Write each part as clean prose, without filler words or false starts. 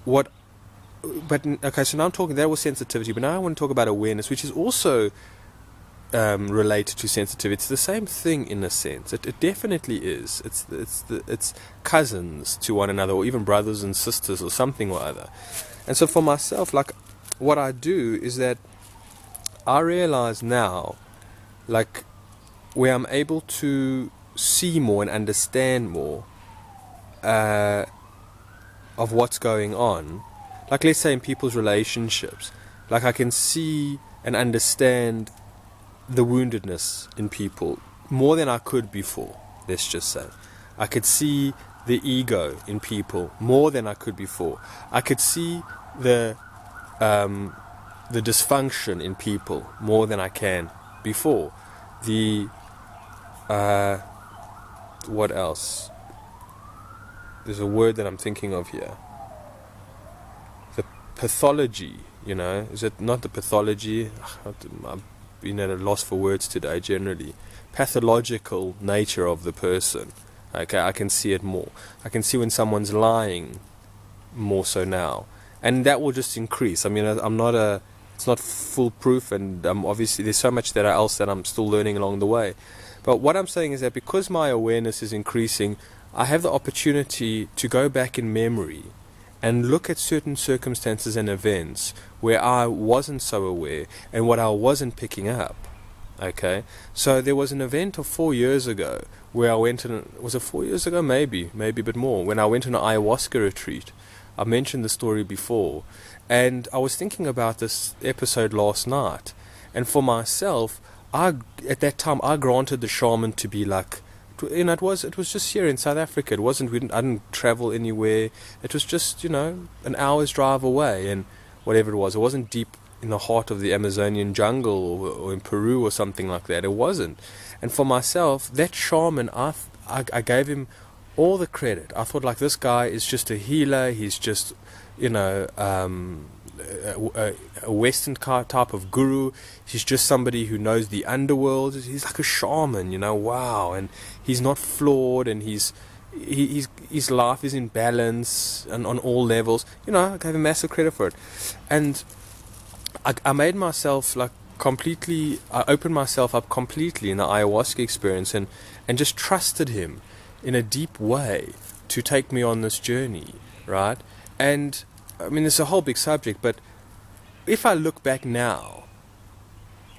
what but okay, so now I'm talking, that was sensitivity, but now I want to talk about awareness, which is also related to sensitivity. It's the same thing in a sense. It definitely is. It's cousins to one another, or even brothers and sisters, or something or other. And so for myself, like, what I do is that I realize now, like, where I'm able to see more and understand more of what's going on. Like, let's say in people's relationships, like, I can see and understand the woundedness in people more than I could before. Let's just say I could see the ego in people more than I could before. I could see the dysfunction in people more than I can before. The what else? There's a word that I'm thinking of here. The pathology, is it not the pathology? I've been at a loss for words today, generally. Pathological nature of the person. Okay, I can see it more. I can see when someone's lying more so now. And that will just increase. I mean, it's not foolproof, and obviously there's so much else that I'm still learning along the way. But what I'm saying is that because my awareness is increasing, I have the opportunity to go back in memory and look at certain circumstances and events where I wasn't so aware and what I wasn't picking up. Okay, so there was an event of 4 years ago where I went was it 4 years ago? Maybe a bit more, when I went on an ayahuasca retreat. I mentioned the story before, and I was thinking about this episode last night, and for myself, at that time I granted the shaman to be like, it was just here in South Africa. I didn't travel anywhere. It was just an hour's drive away, and whatever it wasn't deep in the heart of the Amazonian jungle or in Peru or something like that. It wasn't. And for myself, that shaman, I gave him all the credit. I thought, like, this guy is just a healer. He's just a Western type of guru. He's just somebody who knows the underworld. He's like a shaman, wow. And he's not flawed, and his life is in balance and on all levels. I gave him massive credit for it. And I made myself I opened myself up completely in the ayahuasca experience, and just trusted him in a deep way to take me on this journey, right? And I mean, it's a whole big subject, but if I look back now,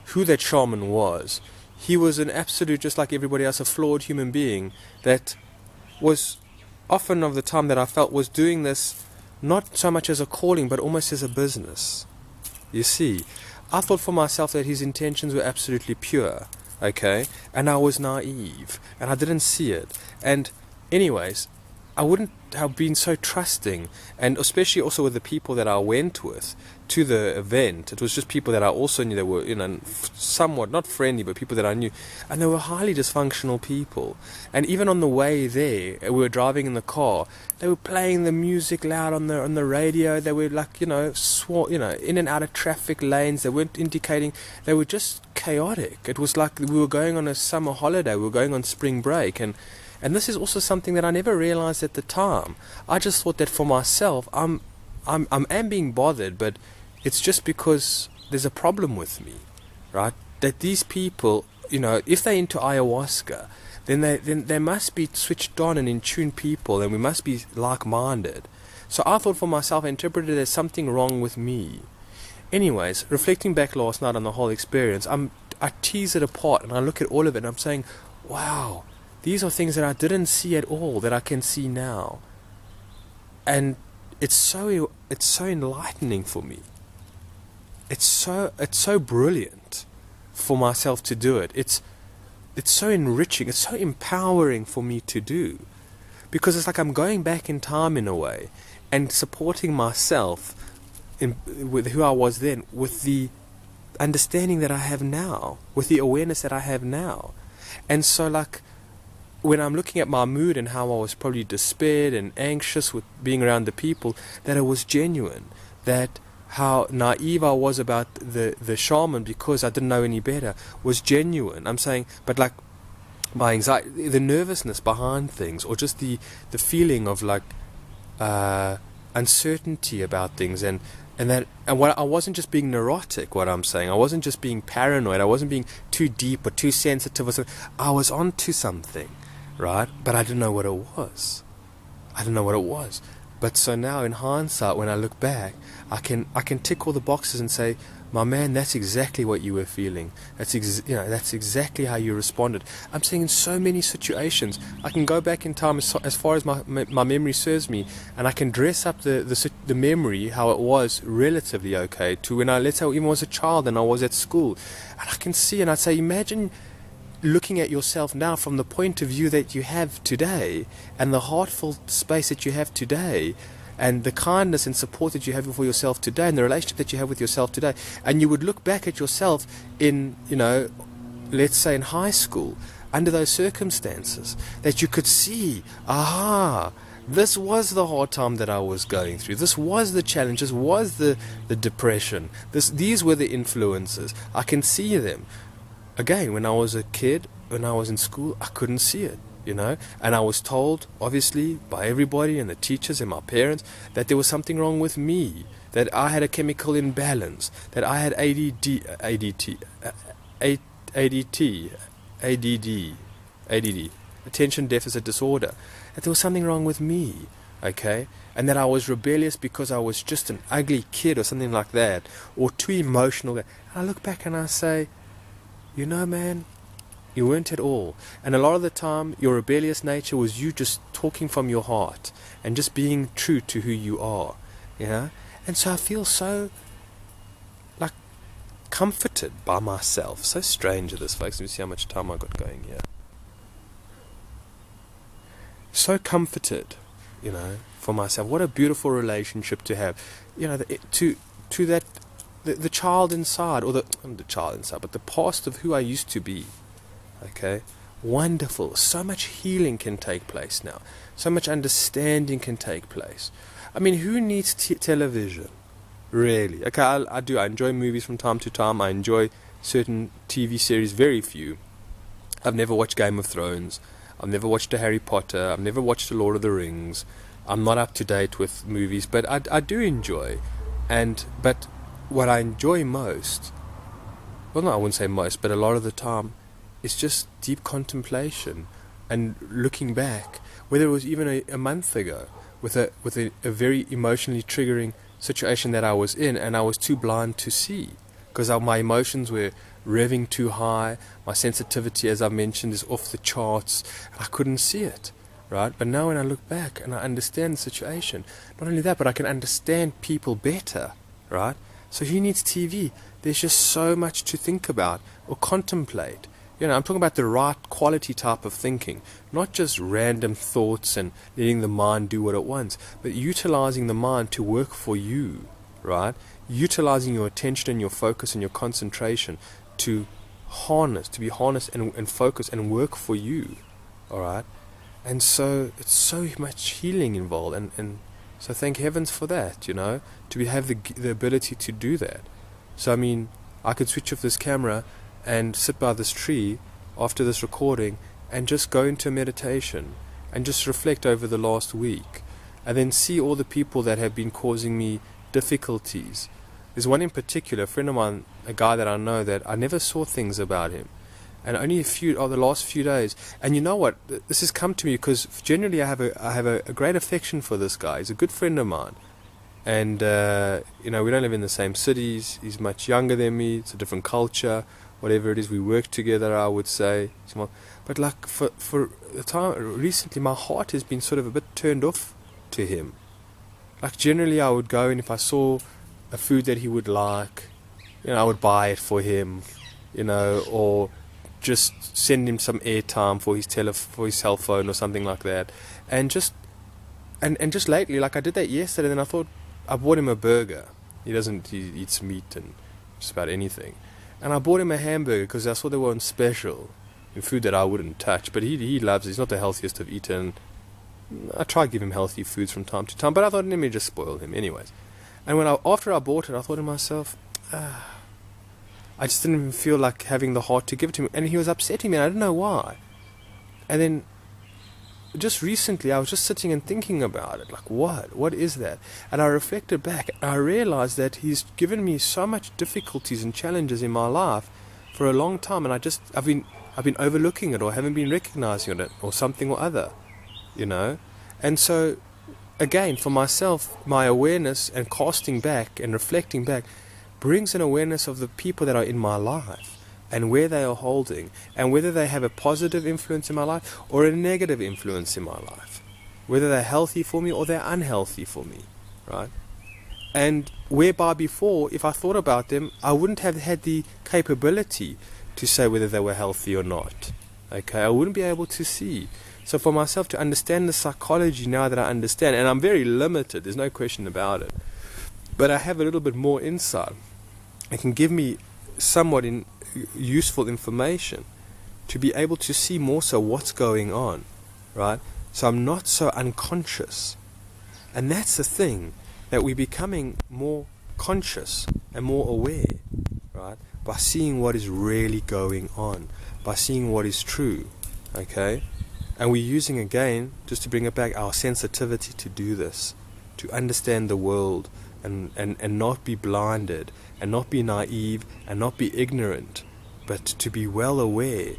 who that shaman was, he was an absolute, just like everybody else, a flawed human being that was often of the time that I felt was doing this not so much as a calling, but almost as a business. You see, I thought for myself that his intentions were absolutely pure, okay? And I was naive, and I didn't see it. And anyways, I wouldn't have been so trusting, and especially also with the people that I went with to the event. It was just people that I also knew that were, somewhat not friendly, but people that I knew, and they were highly dysfunctional people. And even on the way there, we were driving in the car. They were playing the music loud on the radio. They were like, in and out of traffic lanes. They weren't indicating. They were just chaotic. It was like we were going on a summer holiday. We were going on spring break, and this is also something that I never realized at the time. I just thought that for myself, I am being bothered, but it's just because there's a problem with me, right? That these people, if they're into ayahuasca, then they must be switched on and in tune people, and we must be like-minded. So I thought for myself, I interpreted there's something wrong with me. Anyways, reflecting back last night on the whole experience, I tease it apart and I look at all of it and I'm saying, wow, these are things that I didn't see at all that I can see now. And it's so enlightening for me. It's so brilliant for myself to do it. It's so enriching. It's so empowering for me to do, because it's like I'm going back in time in a way and supporting myself with who I was then, with the understanding that I have now, with the awareness that I have now. And so, like, when I'm looking at my mood and how I was probably despaired and anxious with being around the people, that it was genuine, that how naive I was about the shaman because I didn't know any better was genuine. I'm saying, but like my anxiety, the nervousness behind things, or just the feeling of like uncertainty about things, and what I wasn't just being neurotic. What I'm saying, I wasn't just being paranoid. I wasn't being too deep or too sensitive or something. I was onto something, right? But I didn't know what it was. I didn't know what it was. But so now, in hindsight, when I look back, I can tick all the boxes and say, my man, that's exactly what you were feeling. That's exactly how you responded. I'm saying in so many situations, I can go back in time as far as my memory serves me, and I can dress up the memory how it was relatively okay to when let's say, even was a child and I was at school, and I can see and I say, imagine looking at yourself now from the point of view that you have today, and the heartful space that you have today, and the kindness and support that you have for yourself today, and the relationship that you have with yourself today, and you would look back at yourself in, let's say in high school, under those circumstances, that you could see, aha, this was the hard time that I was going through. This was the challenge. This was the depression. These were the influences. I can see them. Again, when I was a kid, when I was in school, I couldn't see it, and I was told, obviously, by everybody and the teachers and my parents, that there was something wrong with me, that I had a chemical imbalance, that I had ADD, attention deficit disorder, that there was something wrong with me, okay, and that I was rebellious because I was just an ugly kid or something like that, or too emotional. And I look back and I say, man, you weren't at all. And a lot of the time, your rebellious nature was you just talking from your heart and just being true to who you are, And so I feel so, comforted by myself. So strange at this, folks. Let me see how much time I got going here. So comforted, for myself. What a beautiful relationship to have, to that. The child inside, or not the child inside, but the past of who I used to be. Okay? Wonderful. So much healing can take place now. So much understanding can take place. I mean, who needs television? Really? Okay, I do. I enjoy movies from time to time. I enjoy certain TV series, very few. I've never watched Game of Thrones. I've never watched a Harry Potter. I've never watched The Lord of the Rings. I'm not up to date with movies, but I do enjoy. But what I enjoy most, well, no, I wouldn't say most, but a lot of the time, is just deep contemplation and looking back, whether it was even a month ago, with a very emotionally triggering situation that I was in, and I was too blind to see, because my emotions were revving too high, my sensitivity, as I mentioned, is off the charts, and I couldn't see it, right? But now when I look back and I understand the situation, not only that, but I can understand people better, right? So who needs TV? There's just so much to think about or contemplate. I'm talking about the right quality type of thinking, not just random thoughts and letting the mind do what it wants, but utilizing the mind to work for you, right? Utilizing your attention and your focus and your concentration to be harnessed and focus and work for you, all right? And so it's so much healing involved, and so thank heavens for that, to have the ability to do that. So, I mean, I could switch off this camera and sit by this tree after this recording and just go into meditation and just reflect over the last week, and then see all the people that have been causing me difficulties. There's one in particular, a friend of mine, a guy that I know, that I never saw things about him. And only the last few days. And you know what? This has come to me because generally I have a great affection for this guy. He's a good friend of mine. And, we don't live in the same cities. He's much younger than me. It's a different culture. Whatever it is, we work together, I would say. But for the time recently, my heart has been sort of a bit turned off to him. Generally I would go, and if I saw a food that he would like, I would buy it for him, or just send him some airtime for his cell phone or something like that, and just lately, I did that yesterday, and I thought I bought him a burger. He eats meat and just about anything, and I bought him a hamburger because I saw they were on special, food that I wouldn't touch, but he loves it. He's not the healthiest I've eaten. I try to give him healthy foods from time to time, but I thought, let me just spoil him anyways. And after I bought it, I thought to myself, I just didn't even feel like having the heart to give it to him, and he was upsetting me, and I didn't know why. And then just recently I was just sitting and thinking about it, like what is that? And I reflected back and I realized that he's given me so much difficulties and challenges in my life for a long time, and I've been overlooking it or haven't been recognizing it or something or other, you know. And so again, for myself, my awareness and casting back and reflecting back brings an awareness of the people that are in my life and where they are holding, and whether they have a positive influence in my life or a negative influence in my life, whether they're healthy for me or they're unhealthy for me, right? And whereby before, if I thought about them, I wouldn't have had the capability to say whether they were healthy or not. Okay, I wouldn't be able to see. So for myself to understand the psychology now that I understand, and I'm very limited, there's no question about it, but I have a little bit more insight. It can give me somewhat useful information to be able to see more so what's going on, right? So I'm not so unconscious. And that's the thing, that we're becoming more conscious and more aware, right? By seeing what is really going on, by seeing what is true, okay? And we're using, again, just to bring it back, our sensitivity to do this, to understand the world and not be blinded, and not be naive, and not be ignorant, but to be well aware,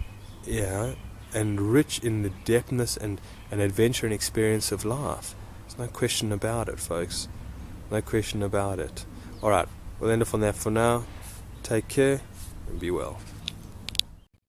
yeah, and rich in the depthness and adventure and experience of life. There's no question about it, folks. No question about it. Alright, we'll end off on that for now. Take care and be well.